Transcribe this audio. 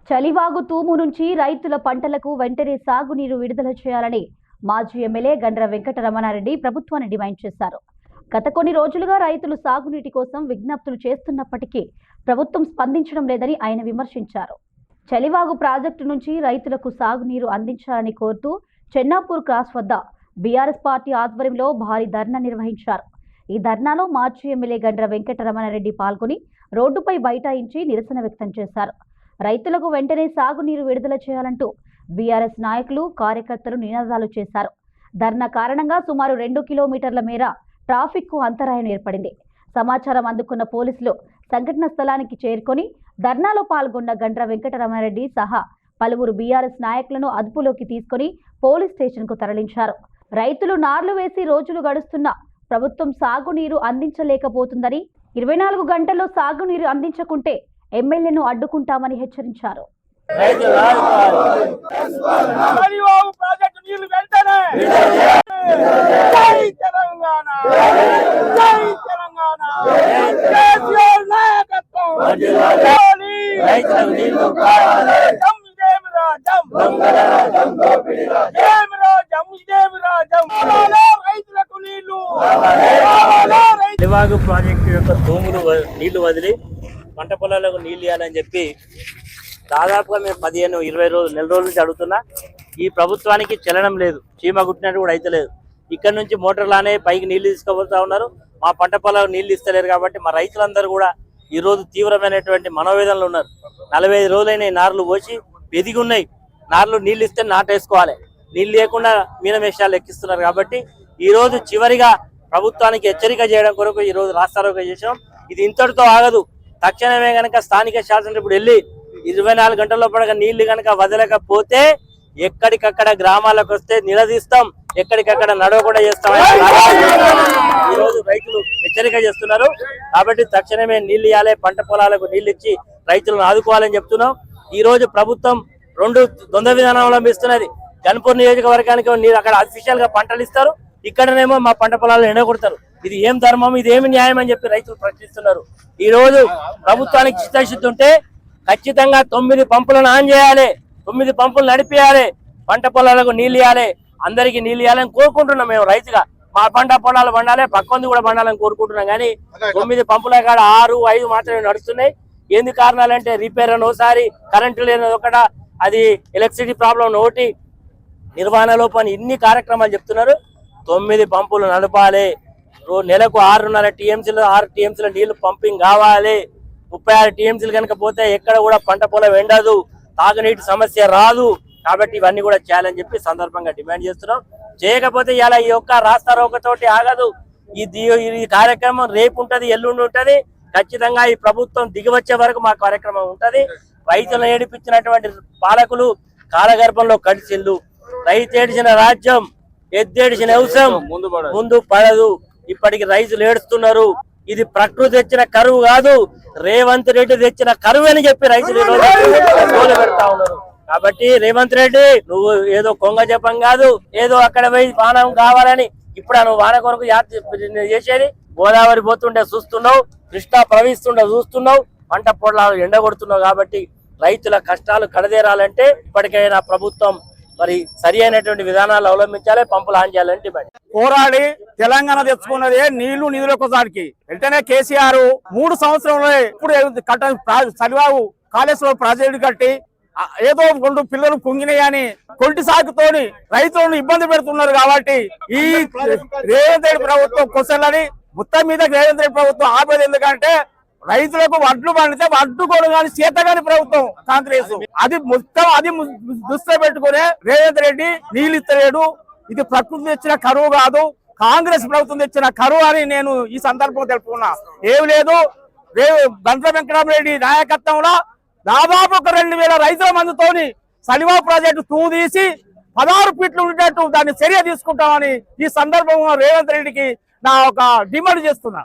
చలివాగు తూము నుంచి రైతుల పంటలకు వెంటనే సాగునీరు విడుదల చేయాలని మాజీ ఎమ్మెల్యే గండ్ర వెంకటరమణారెడ్డి ప్రభుత్వాన్ని డిమాండ్ చేశారు. గత కొన్ని రోజులుగా రైతులు సాగునీటి కోసం విజ్ఞప్తులు చేస్తున్నప్పటికీ ప్రభుత్వం స్పందించడం లేదని ఆయన విమర్శించారు. చలివాగు ప్రాజెక్టు నుంచి రైతులకు సాగునీరు అందించాలని కోరుతూ చెన్నాపూర్ క్రాస్ వద్ద బీఆర్ఎస్ పార్టీ ఆధ్వర్యంలో భారీ ధర్నా నిర్వహించారు. ఈ ధర్నాలో మాజీ ఎమ్మెల్యే గండ్ర వెంకటరమణారెడ్డి పాల్గొని రోడ్డుపై బైఠాయించి నిరసన వ్యక్తం చేశారు. రైతులకు వెంటనే సాగునీరు విడుదల చేయాలంటూ బీఆర్ఎస్ నాయకులు కార్యకర్తలు నినాదాలు చేశారు. ధర్నా కారణంగా సుమారు 2 కిలోమీటర్ల మేర ట్రాఫిక్ కు అంతరాయం ఏర్పడింది. సమాచారం అందుకున్న పోలీసులు సంఘటన స్థలానికి చేరుకొని ధర్నాలో పాల్గొన్న గండ్ర వెంకటరమణారెడ్డి సహా పలువురు బీఆర్ఎస్ నాయకులను అదుపులోకి తీసుకుని పోలీస్ స్టేషన్ కు తరలించారు. రైతులు నార్లు వేసి రోజులు గడుస్తున్నా ప్రభుత్వం సాగునీరు అందించలేకపోతుందని, 24 గంటల్లో సాగునీరు అందించకుంటే ఎమ్మెల్యేను అడ్డుకుంటామని హెచ్చరించారు. చలివాగు ప్రాజెక్టు యొక్క తూములు నీళ్లు వదిలి పంట పొలాలకు నీళ్లు ఇవ్వాలని చెప్పి దాదాపుగా మేము 15-20 రోజులు నెల రోజుల నుంచి అడుగుతున్నా. ఈ ప్రభుత్వానికి చలనం లేదు, చీమ గుట్టినట్టు కూడా అయితే లేదు. ఇక్కడ నుంచి మోటార్లానే పైకి నీళ్లు తీసుకుపోతా ఉన్నారు. మా పంట పొలాలకు నీళ్లు ఇస్తలేరు కాబట్టి మా రైతులందరూ కూడా ఈరోజు తీవ్రమైనటువంటి మనోవేదనలు ఉన్నారు. 45 రోజులైన నార్లు పోసి ఎదిగి ఉన్నాయి. నార్లు నీళ్లు ఇస్తే నాటేసుకోవాలి, నీళ్లు లేకుండా మీనమేషాలు ఎక్కిస్తున్నారు. కాబట్టి ఈరోజు చివరిగా ప్రభుత్వానికి హెచ్చరిక చేయడం కొరకు ఈరోజు రాస్తారోకో చేసాం. ఇది ఇంతటితో ఆగదు. తక్షణమే కనుక స్థానిక శాసనసభ్యుడు వెళ్ళి 24 గంటల పడక నీళ్లు కనుక వదలకపోతే ఎక్కడికక్కడ గ్రామాలకు వస్తే నిలదీస్తాం, ఎక్కడికక్కడ నడవకుండా చేస్తామని ఈరోజు రైతులు హెచ్చరిక చేస్తున్నారు. కాబట్టి తక్షణమే నీళ్లు ఇవ్వాలి, పంట పొలాలకు నీళ్లు ఇచ్చి రైతులను ఆదుకోవాలని చెప్తున్నాం. ఈ రోజు ప్రభుత్వం 2 ద్వంద్వ విధానం అవలంబిస్తున్నది. గన్పూర్ నియోజకవర్గానికి నీరు అక్కడ అఫీషియల్ గా పంటలు ఇస్తారు, ఇక్కడనేమో మా పంట పొలాలను ఎండగొడతారు. ఇది ఏం ధర్మం, ఇది ఏమి న్యాయం అని చెప్పి రైతులు ప్రశ్నిస్తున్నారు. ఈ రోజు ప్రభుత్వానికి చిత్తశుద్ధి ఉంటే ఖచ్చితంగా 9 పంపులను ఆన్ చేయాలి, 9 పంపులు నడిపియాలి, పంట పొలాలకు నీళ్ళు ఇవ్వాలి, అందరికీ నీళ్ళు ఇవ్వాలని కోరుకుంటున్నాం. మేము రైతుగా మా పంట పొలాలు పండాలి, పక్కంది కూడా పండాలని కోరుకుంటున్నాం. కానీ 9 పంపుల కాడ 6-5 మాత్రమే నడుస్తున్నాయి. ఏంది కారణాలంటే రిపేర్ అని ఒకసారి, కరెంటు లేని ఒకట, అది ఎలక్ట్రిసిటీ ప్రాబ్లం ఒకటి, నిర్వహణ లోపని ఇన్ని కార్యక్రమాలు చెప్తున్నారు. 9 పంపులు నడపాలి, నెలకు 6.5 టీఎంసీలు 6 టీఎంసీల నీళ్లు పంపింగ్ కావాలి. 36 టీఎంసీలు కనుక పోతే ఎక్కడ కూడా పంట పొలం ఎండదు, తాగునీటి సమస్య రాదు. కాబట్టి ఇవన్నీ కూడా చేయాలని చెప్పి సందర్భంగా డిమాండ్ చేస్తున్నాం. చేయకపోతే ఇలా ఈ యొక్క రాస్తారోకతోటి ఆగదు. ఈ కార్యక్రమం రేపు ఉంటది, ఎల్లుండి ఉంటది. ఖచ్చితంగా ఈ ప్రభుత్వం దిగివచ్చే వరకు మా కార్యక్రమం ఉంటది. రైతులను ఏడిపించినటువంటి పాలకులు కాలగర్భంలో కడిచిల్లు. రైతు ఏడిచిన రాజ్యం, ఎద్దేడిచిన అవసరం ముందు పడదు. ఇప్పటికి రైతులు ఏడుస్తున్నారు. ఇది ప్రకృతి తెచ్చిన కరువు కాదు, రేవంత్ రెడ్డి తెచ్చిన కరువు అని చెప్పి రైతులు పెడతా ఉన్నారు. కాబట్టి రేవంత్ రెడ్డి, నువ్వు ఏదో కొంగ జపం కాదు, ఏదో అక్కడ పోయి వానం కావాలని ఇప్పుడు నువ్వు వాన కొరకు చేసేది. గోదావరి పోతుండే చూస్తున్నావు, కృష్ణా ప్రవహిస్తుండే చూస్తున్నావు, పంట పొలాలు ఎండగొడుతున్నావు. కాబట్టి రైతుల కష్టాలు కడదేరాలంటే ఇప్పటికైనా ప్రభుత్వం మరి సరి అయినటువంటి విధానాలు అవలంబించాలి, పంపులు ఆన్ చేయాలని డిమాండ్. పోరాడి తెలంగాణ తెచ్చుకున్నది నిధుల కోసానికి. వెంటనే కేసీఆర్ 3 సంవత్సరంలో ఇప్పుడు చలివాగు కాళేశ్వరం ప్రాజెక్టు కట్టి ఏదో 2 పిల్లలు కుంగినాయని కొంటి సాగుతోని రైతులను ఇబ్బంది పెడుతున్నారు. కాబట్టి ఈ రేవంత్ రెడ్డి ప్రభుత్వం క్వశ్చన్లని మొత్తం మీద రేవంత్ రెడ్డి ప్రభుత్వం ఆపేది. ఎందుకంటే రైతులకు వడ్లు పండితే వడ్డుకోడు కానీ చేతగాని ప్రభుత్వం కాంగ్రెస్. అది దృష్టిలో పెట్టుకునే రేవంత్ రెడ్డి నీళ్ళు ఇస్తలేడు. ఇది ప్రకృతి తెచ్చిన కరువు కాదు, కాంగ్రెస్ ప్రభుత్వం తెచ్చిన కరువు అని నేను ఈ సందర్భంగా తెలుపుకున్నా. ఏమి లేదు, గండ్ర వెంకటరామరెడ్డి నాయకత్వంలో దాదాపు 2000 రైతుల మందితోని చలివాగు ప్రాజెక్టు తీసి 16 ఫీట్లు ఉండేట్టు దాన్ని చర్య తీసుకుంటామని ఈ సందర్భంగా రేవంత్ రెడ్డికి నా ఒక డిమాండ్ చేస్తున్నా.